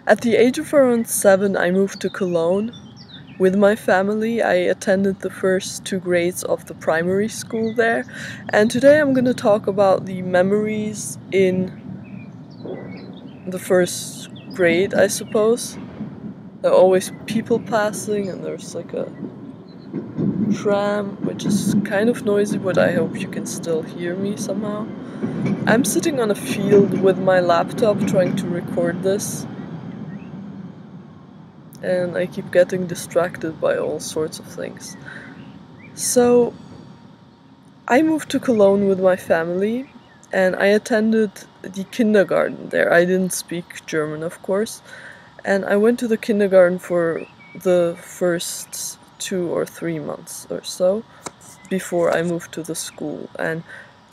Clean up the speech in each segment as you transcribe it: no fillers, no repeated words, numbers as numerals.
At the age of around 7, I moved to Cologne with my family. I attended the first 2 grades of the primary school there, and today I'm going to talk about the memories in the first grade, I suppose. There are always people passing, and there's like a tram, which is kind of noisy, but I hope you can still hear me somehow. I'm sitting on a field with my laptop trying to record this, and I keep getting distracted by all sorts of things. So, I moved to Cologne with my family, and I attended the kindergarten there. I didn't speak German, of course, and I went to the kindergarten for the first 2 or 3 months or so before I moved to the school. And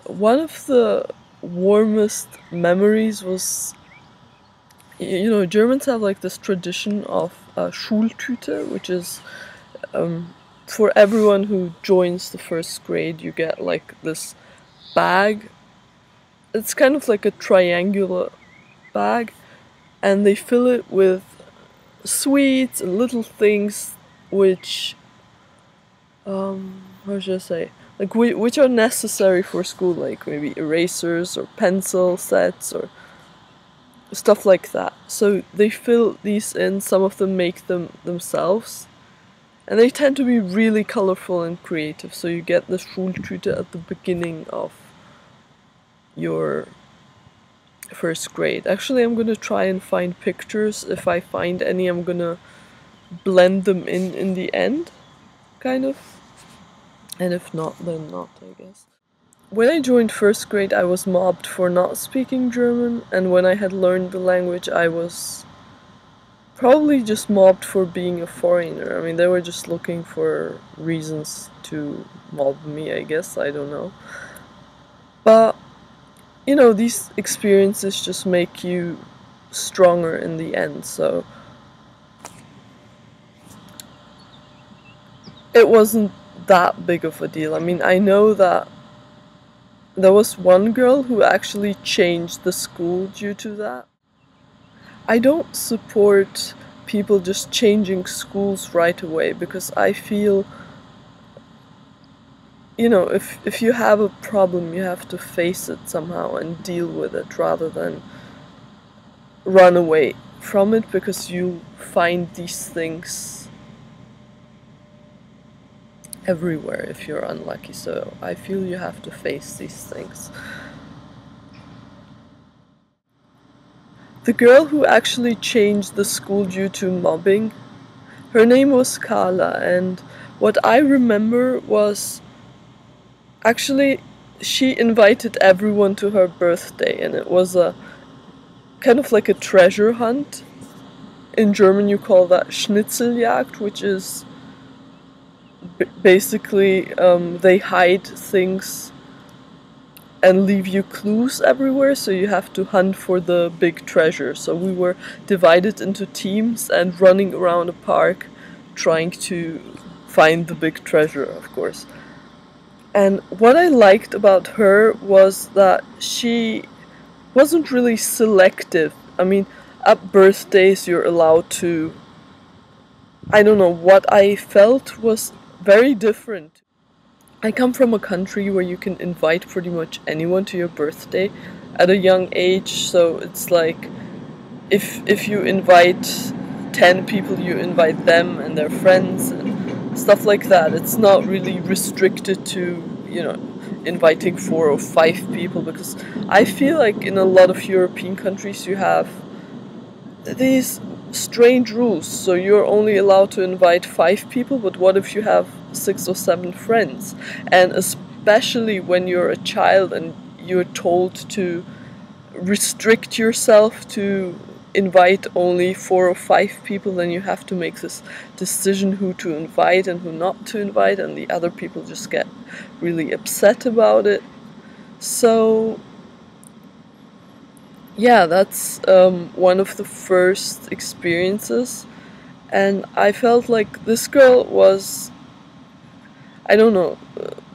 one of the warmest memories was, Germans have like this tradition of Schultüte, which is for everyone who joins the first grade, you get like this bag. It's kind of like a triangular bag, and they fill it with sweets and little things which, how should I say, like which are necessary for school, like maybe erasers or pencil sets or stuff like that. So they fill these in, some of them make them themselves, and they tend to be really colorful and creative. So you get the Schultüte at the beginning of your first grade. Actually, I'm gonna try and find pictures. If I find any, I'm gonna blend them in the end, kind of. And if not, then not, I guess. When I joined first grade, I was mobbed for not speaking German, and when I had learned the language, I was probably just mobbed for being a foreigner. I mean, they were just looking for reasons to mob me, I guess, I don't know. But, these experiences just make you stronger in the end, so it wasn't that big of a deal. I mean, I know that there was one girl who actually changed the school due to that. I don't support people just changing schools right away because I feel, if you have a problem, you have to face it somehow and deal with it rather than run away from it, because you find these things everywhere if you're unlucky. So I feel you have to face these things. The girl who actually changed the school due to mobbing, her name was Carla, and what I remember was actually she invited everyone to her birthday, and it was a kind of like a treasure hunt. In German you call that Schnitzeljagd, which is basically they hide things and leave you clues everywhere, so you have to hunt for the big treasure. So we were divided into teams and running around a park trying to find the big treasure, of course. And what I liked about her was that she wasn't really selective. I mean, at birthdays you're allowed to, I don't know, what I felt was very different. I come from a country where you can invite pretty much anyone to your birthday at a young age, so it's like if you invite 10 people, you invite them and their friends and stuff like that. It's not really restricted to, inviting 4 or 5 people, because I feel like in a lot of European countries you have these strange rules. So you're only allowed to invite 5 people, but what if you have 6 or 7 friends? And especially when you're a child and you're told to restrict yourself to invite only 4 or 5 people, then you have to make this decision who to invite and who not to invite, and the other people just get really upset about it. So yeah, that's one of the first experiences, and I felt like this girl was, I don't know,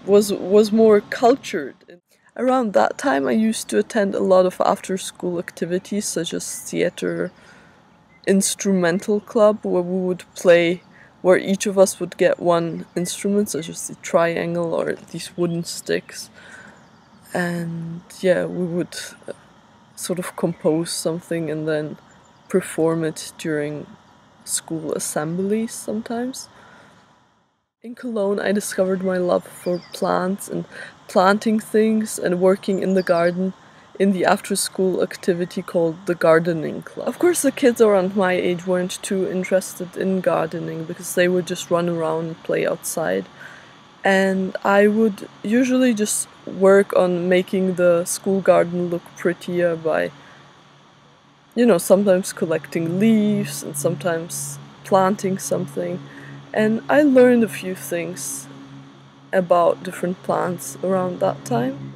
was more cultured. Around that time I used to attend a lot of after school activities such as theater instrumental club where we would play, where each of us would get one instrument, such as the triangle or these wooden sticks. And yeah, we would sort of compose something and then perform it during school assemblies sometimes. In Cologne, I discovered my love for plants and planting things and working in the garden in the after school activity called the gardening club. Of course, the kids around my age weren't too interested in gardening because they would just run around and play outside. And I would usually just work on making the school garden look prettier by, sometimes collecting leaves and sometimes planting something. And I learned a few things about different plants around that time.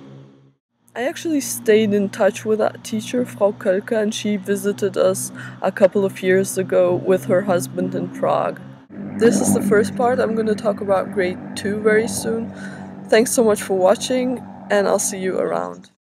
I actually stayed in touch with that teacher, Frau Kölke, and she visited us a couple of years ago with her husband in Prague. This is the first part. I'm going to talk about grade 2 very soon. Thanks so much for watching, and I'll see you around.